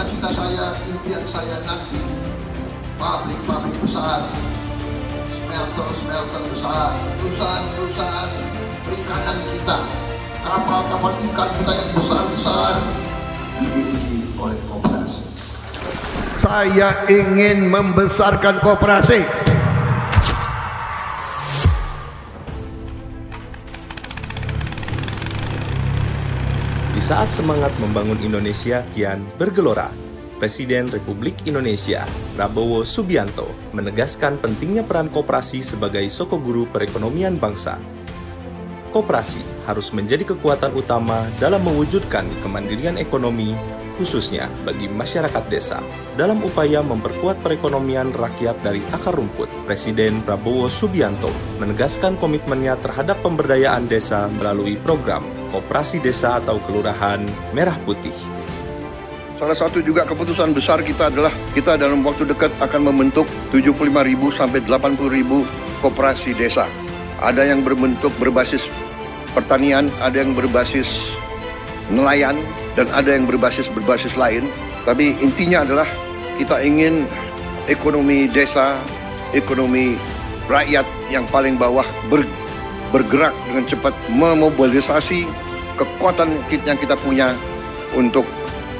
cita-cita saya, impian saya nanti pabrik-pabrik besar, smelter besar, perusahaan-perusahaan perikanan kita, kapal-kapal ikan kita yang besar-besar dimiliki oleh koperasi. Saya ingin membesarkan koperasi. Di saat semangat membangun Indonesia kian bergelora, Presiden Republik Indonesia Prabowo Subianto menegaskan pentingnya peran koperasi sebagai sokoguru perekonomian bangsa. Koperasi harus menjadi kekuatan utama dalam mewujudkan kemandirian ekonomi, khususnya bagi masyarakat desa. Dalam upaya memperkuat perekonomian rakyat dari akar rumput, Presiden Prabowo Subianto menegaskan komitmennya terhadap pemberdayaan desa melalui program Koperasi Desa atau Kelurahan Merah Putih. Salah satu juga keputusan besar kita adalah kita dalam waktu dekat akan membentuk 75.000 sampai 80.000 koperasi desa. Ada yang berbasis pertanian, ada yang berbasis nelayan, dan ada yang berbasis lain. Tapi intinya adalah kita ingin ekonomi desa, ekonomi rakyat yang paling bawah bergerak dengan cepat, memobilisasi kekuatan yang kita punya untuk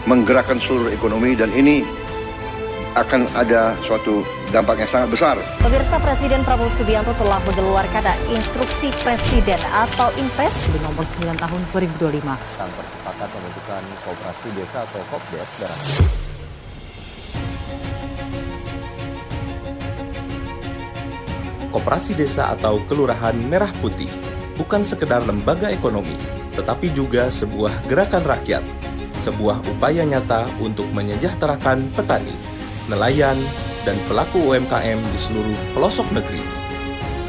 menggerakkan seluruh ekonomi, dan ini akan ada suatu dampak yang sangat besar. Pemirsa, Presiden Prabowo Subianto telah mengeluarkan Instruksi Presiden atau Inpres nomor 9 tahun 2025 tentang percepatan pembentukan Koperasi Desa atau Kopdes Merah. Koperasi Desa atau Kelurahan Merah Putih bukan sekedar lembaga ekonomi, tetapi juga sebuah gerakan rakyat, sebuah upaya nyata untuk menyejahterakan petani, nelayan, dan pelaku UMKM di seluruh pelosok negeri.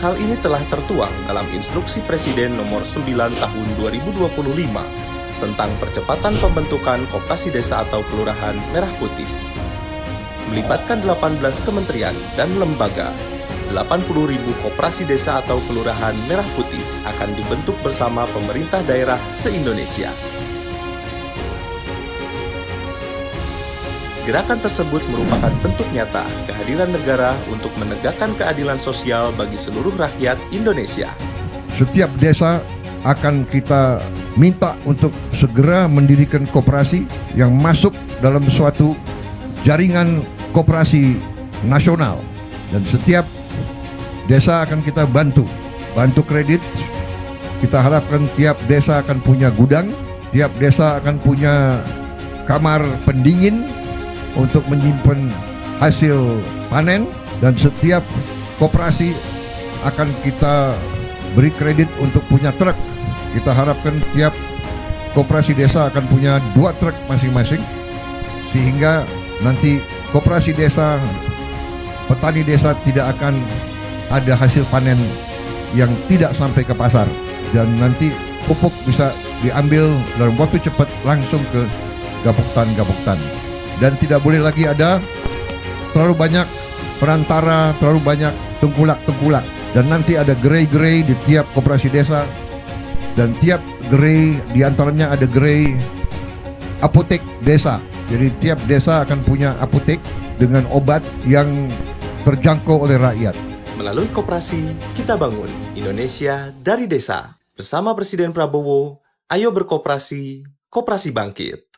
Hal ini telah tertuang dalam Instruksi Presiden nomor 9 tahun 2025 tentang percepatan pembentukan Koperasi Desa atau Kelurahan Merah Putih. Melibatkan 18 kementerian dan lembaga, 80.000 koperasi desa atau kelurahan merah putih akan dibentuk bersama pemerintah daerah se-Indonesia. Gerakan tersebut merupakan bentuk nyata kehadiran negara untuk menegakkan keadilan sosial bagi seluruh rakyat Indonesia. Setiap desa akan kita minta untuk segera mendirikan koperasi yang masuk dalam suatu jaringan koperasi nasional, dan setiap desa akan kita bantu kredit. Kita harapkan tiap desa akan punya gudang, tiap desa akan punya kamar pendingin untuk menyimpan hasil panen, dan setiap koperasi akan kita beri kredit untuk punya truk. Kita harapkan tiap koperasi desa akan punya 2 truk masing-masing, sehingga nanti koperasi desa, petani desa tidak akan ada hasil panen yang tidak sampai ke pasar, dan nanti pupuk bisa diambil dalam waktu cepat langsung ke gapoktan, dan tidak boleh lagi ada terlalu banyak perantara, terlalu banyak tengkulak, dan nanti ada gerai di tiap koperasi desa, dan tiap gerai diantaranya ada gerai apotek desa. Jadi tiap desa akan punya apotek dengan obat yang terjangkau oleh rakyat. Melalui koperasi, kita bangun Indonesia dari desa. Bersama Presiden Prabowo, ayo berkoperasi, koperasi bangkit.